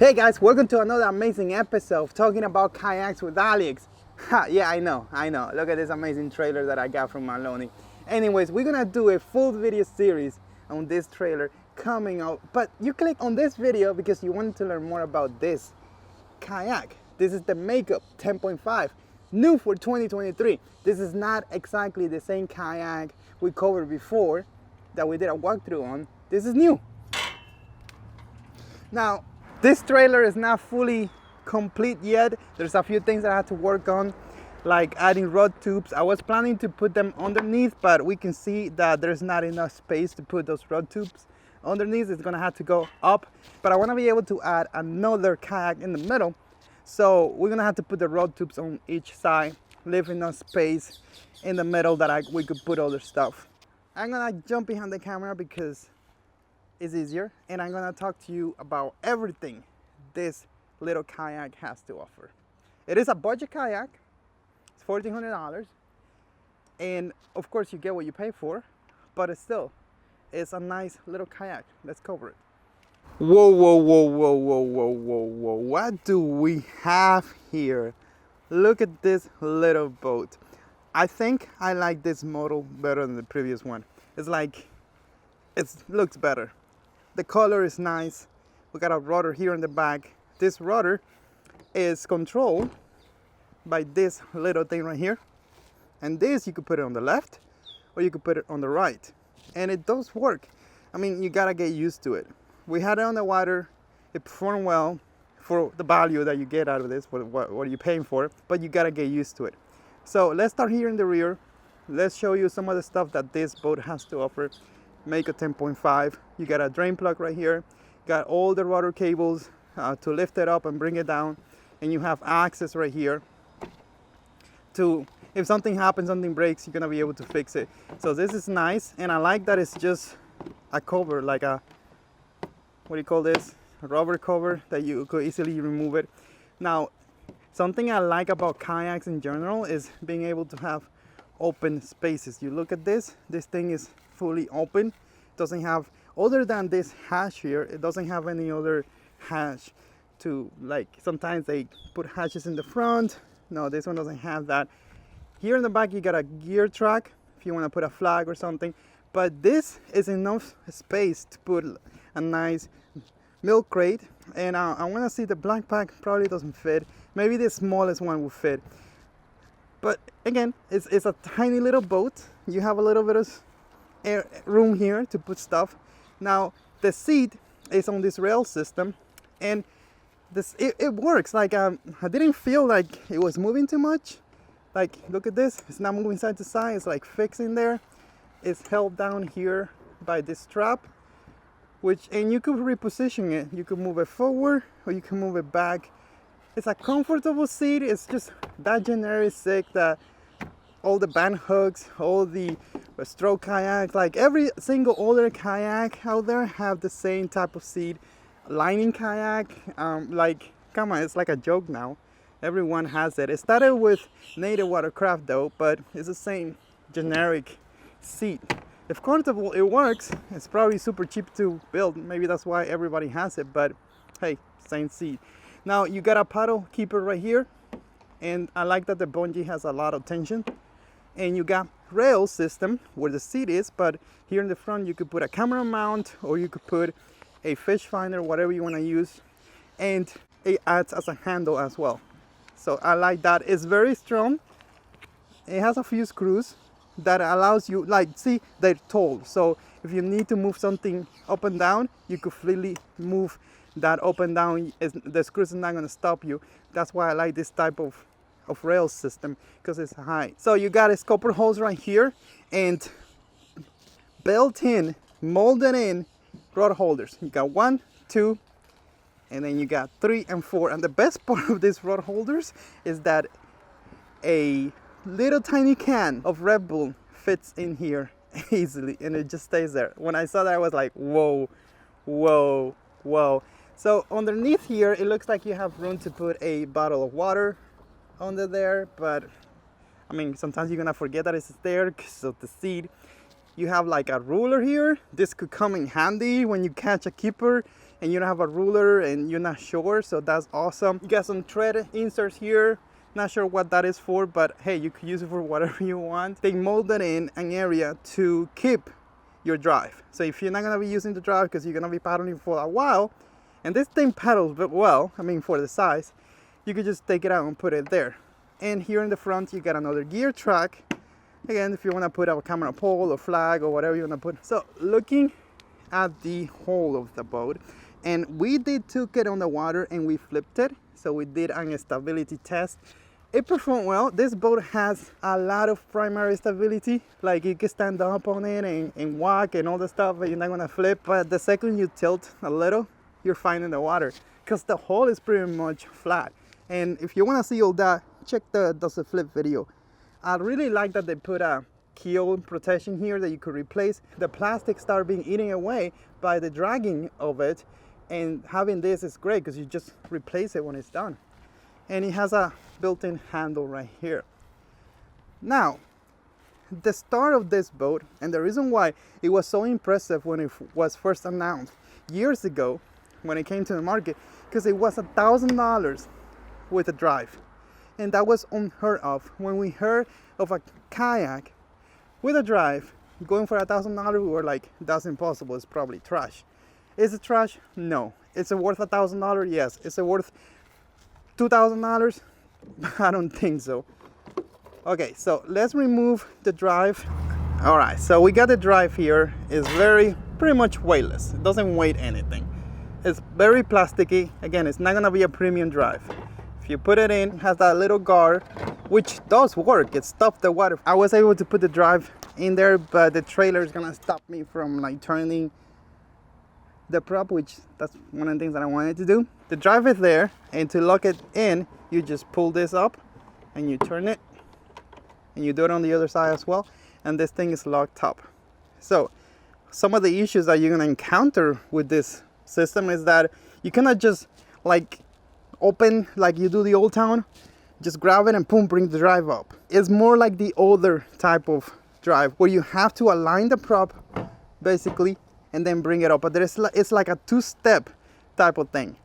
Hey guys, welcome to another amazing episode talking about kayaks with Aliex. Yeah, I know. Look at this amazing trailer that I got from Maloney. Anyways, we're gonna do a full video series on this trailer coming out. But you click on this video because you wanted to learn more about this kayak. This is the Mako 10.5, new for 2023. This is not exactly the same kayak we covered before that we did a walkthrough on. This is new. Now, this trailer is not fully complete yet. There's a few things that I had to work on, like adding rod tubes. I was planning to put them underneath, but we can see that there's not enough space to put those rod tubes underneath. It's gonna have to go up, but I wanna be able to add another kayak in the middle. So we're gonna have to put the rod tubes on each side, leave enough space in the middle that we could put other stuff. I'm gonna jump behind the camera because it's easier, and I'm gonna talk to you about everything this little kayak has to offer. It is a budget kayak. It's $1,400, and of course you get what you pay for, but it's a nice little kayak. Let's cover it. Whoa, what do we have here? Look at this little boat. I think I like this model better than the previous one. It looks better. The color is nice. We got a rudder here in the back. This rudder is controlled by this little thing right here. And this, you could put it on the left or you could put it on the right. And it does work. I mean, you gotta get used to it. We had it on the water. It performed well for the value that you get out of this, what are you paying for, but you gotta get used to it. So let's start here in the rear. Let's show you some of the stuff that this boat has to offer. Mako 10.5. You got a drain plug right here. Got all the rudder cables to lift it up and bring it down, and you have access right here to, if something happens, something breaks, you're gonna be able to fix it. So this is nice, and I like that it's just a cover, like a, what do you call this? A rubber cover that you could easily remove it. Now, something I like about kayaks in general is being able to have open spaces. You look at this thing is fully open. It doesn't have, other than this hatch here, it doesn't have any other hatch to, like sometimes they put hatches in the front. No, this one doesn't have that. Here in the back you got a gear track if you want to put a flag or something, but this is enough space to put a nice milk crate. And I want to see, the black pack probably doesn't fit. Maybe the smallest one will fit. But again, it's a tiny little boat. You have a little bit of room here to put stuff. Now the seat is on this rail system, and it works. Like I didn't feel like it was moving too much. Like, look at this, it's not moving side to side. It's like fixed in there. It's held down here by this strap, and you could reposition it. You could move it forward or you can move it back. It's a comfortable seat. It's just that generic seat that all the band hooks, all the stroke kayaks, like every single older kayak out there have the same type of seat. Lining kayak, like, come on, it's like a joke now. Everyone has it. It started with Native Watercraft though, but it's the same generic seat. If comfortable, it works. It's probably super cheap to build. Maybe that's why everybody has it, but hey, same seat. Now you got a paddle keeper right here, and I like that the bungee has a lot of tension. And you got rail system where the seat is, but here in the front you could put a camera mount or you could put a fish finder, whatever you want to use, and it acts as a handle as well. So I like that. It's very strong. It has a few screws that allows you, like, see, they're tall, so if you need to move something up and down, you could freely move that up and down. The screws are not going to stop you. That's why I like this type of rail system, because it's high. So you got a scupper hose right here, and built-in, molded in rod holders. You got 1, 2, and then you got 3 and 4. And the best part of these rod holders is that a little tiny can of Red Bull fits in here easily, and it just stays there. When I saw that, I was like, whoa. So underneath here, it looks like you have room to put a bottle of water under there, but I mean, sometimes you're gonna forget that it's there because of the seat. You have like a ruler here. This could come in handy when you catch a keeper. and you don't have a ruler and you're not sure, so that's awesome. You got some thread inserts here. Not sure what that is for, but hey, you could use it for whatever you want. They molded in an area to keep your drive. So if you're not gonna be using the drive because you're gonna be paddling for a while, and this thing pedals well, I mean, for the size, you could just take it out and put it there. And here in the front, you got another gear track. Again, if you want to put a camera pole or flag or whatever you want to put. So looking at the whole of the boat, and we took it on the water and we flipped it. So we did an stability test. It performed well. This boat has a lot of primary stability. Like you can stand up on it and walk and all the stuff, but you're not gonna flip. But the second you tilt a little, you're fine in the water because the hull is pretty much flat. And if you wanna see all that, check the Does It Flip video. I really like that they put a keel protection here that you could replace. The plastic started being eaten away by the dragging of it, and having this is great because you just replace it when it's done. And it has a built-in handle right here. Now, the start of this boat, and the reason why it was so impressive when it was first announced years ago when it came to the market, because it was $1,000 with a drive. And that was unheard of. When we heard of a kayak with a drive going for $1,000, we were like, that's impossible, it's probably trash. Is it trash? No. Is it worth $1,000? Yes. Is it worth $2,000? I don't think so. Okay, so let's remove the drive. All right, so we got the drive here. It's pretty much weightless. It doesn't weigh anything. It's very plasticky. Again, it's not gonna be a premium drive. If you put it in, it has that little guard, which does work. It stopped the water. I was able to put the drive in there, but the trailer is gonna stop me from like turning the prop, which that's one of the things that I wanted to do. The drive is there, and to lock it in, you just pull this up and you turn it, and you do it on the other side as well, and this thing is locked up. So some of the issues that you're gonna encounter with this system is that you cannot just like open like you do the Old Town, just grab it and boom, bring the drive up. It's more like the older type of drive where you have to align the prop basically and then bring it up, but it's like a two-step type of thing.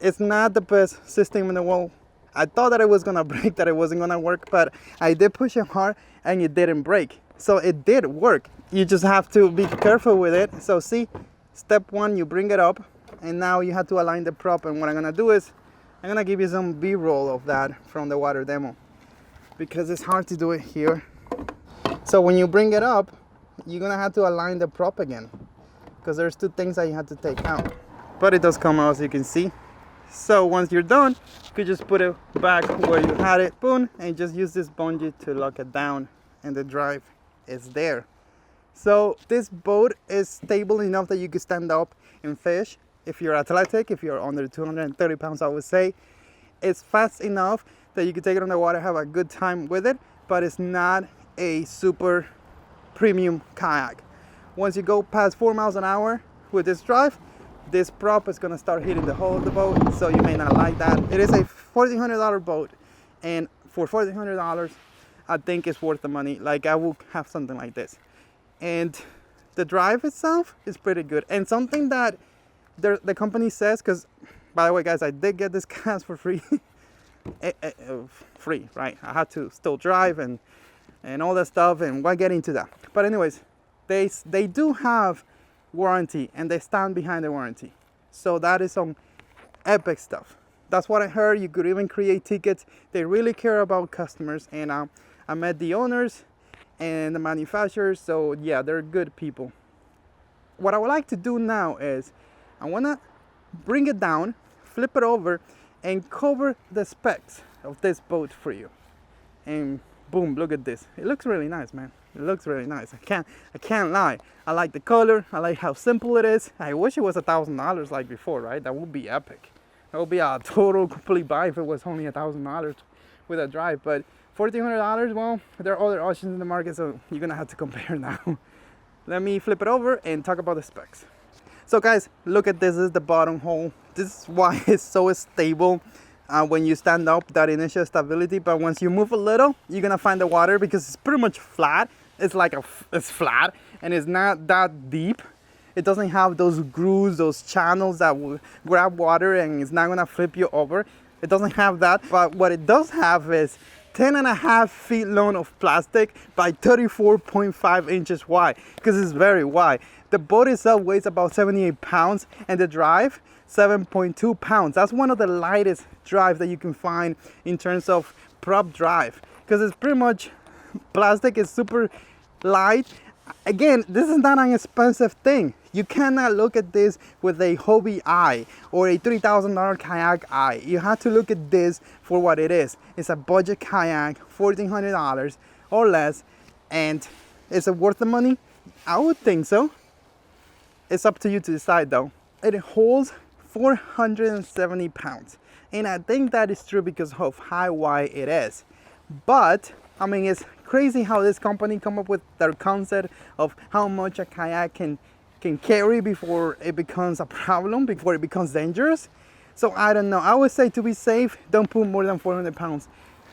It's not the best system in the world. I thought that it was gonna break, that it wasn't gonna work, but I did push it hard and it didn't break. So it did work. You just have to be careful with it. So see, step one, you bring it up, and now you have to align the prop. And what I'm gonna do is, I'm gonna give you some B-roll of that from the water demo, because it's hard to do it here. So when you bring it up, you're gonna have to align the prop again, because there's two things that you have to take out. But it does come out, as you can see. So once you're done, you could just put it back where you had it, boom, and just use this bungee to lock it down, and the drive is there. So this boat is stable enough that you can stand up and fish. If you're athletic, if you're under 230 pounds, I would say. It's fast enough that you can take it on the water, have a good time with it, but it's not a super premium kayak. Once you go past 4 miles an hour with this drive, this prop is gonna start hitting the hull of the boat, so you may not like that. It is a $1,400 boat, and for $1,400, I think it's worth the money. Like, I will have something like this. And the drive itself is pretty good. And something that the company says, because by the way, guys, I did get this cast for free. Free, right? I had to still drive and all that stuff, and we'll get into that. But anyways, they do have warranty, and they stand behind the warranty. So that is some epic stuff. That's what I heard. You could even create tickets. They really care about customers, and I met the owners and the manufacturers, so yeah, they're good people. What I would like to do now is I want to bring it down, flip it over, and cover the specs of this boat for you. And boom, look at this. It looks really nice, man. It looks really nice. I can't lie. I like the color. I like how simple it is. I wish it was $1,000 like before, right? That would be epic. That would be a total complete buy if it was only $1,000 with a drive. But $1,400, well, there are other options in the market, so you're gonna have to compare now. Let me flip it over and talk about the specs. So guys, look at this. This is the bottom hole. This is why it's so stable when you stand up, that initial stability. But once you move a little, you're gonna find the water, because it's pretty much flat. It's like it's flat, and it's not that deep. It doesn't have those grooves, those channels that will grab water and it's not gonna flip you over. It doesn't have that, but what it does have is 10.5 feet long of plastic by 34.5 inches wide, because it's very wide. The boat itself weighs about 78 pounds and the drive 7.2 pounds. That's one of the lightest drives that you can find in terms of prop drive, because it's pretty much plastic, is super light. Again, this is not an expensive thing. You cannot look at this with a hobby eye or a $3,000 kayak eye. You have to look at this for what it is. It's a budget kayak, $1,400 or less. And is it worth the money? I would think so. It's up to you to decide though. It holds 470 pounds. And I think that is true because of how wide it is. But I mean, it's crazy how this company come up with their concept of how much a kayak can carry before it becomes a problem, before it becomes dangerous. So I don't know. I would say to be safe, don't put more than 400 pounds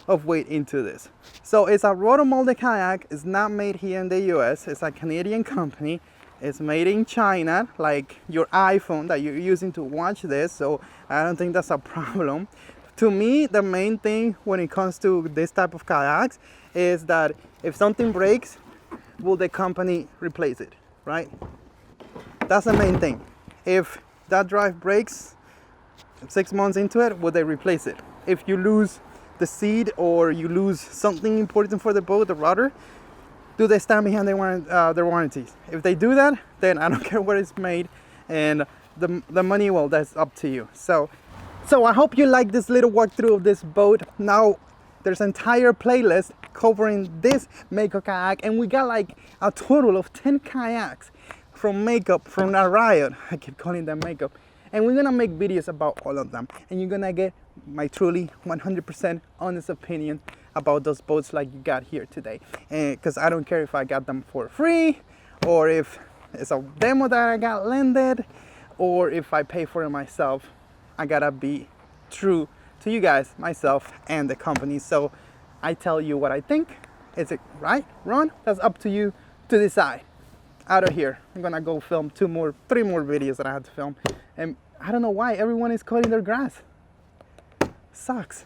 of weight into this. So it's a rotomolded kayak. It's not made here in the US. It's a Canadian company. It's made in China, like your iPhone that you're using to watch this. So I don't think that's a problem. To me, the main thing when it comes to this type of kayaks is that if something breaks, will the company replace it, right? That's the main thing. If that drive breaks 6 months into it, will they replace it? If you lose the seat or you lose something important for the boat, the rudder, do they stand behind their warranties? If they do that, then I don't care where it's made, and the money, well, that's up to you. So I hope you like this little walkthrough of this boat. Now there's an entire playlist covering this Mako kayak, and we got like a total of 10 kayaks from Mako, from Riot. I keep calling them Mako. And we're gonna make videos about all of them, and you're gonna get my truly 100% honest opinion about those boats like you got here today. And because I don't care if I got them for free, or if it's a demo that I got lended, or if I pay for it myself. I gotta be true to you guys, myself, and the company. So I tell you what I think. Is it right, wrong? That's up to you to decide. Out of here, I'm gonna go film 3 more videos that I had to film. And I don't know why everyone is cutting their grass. Sucks.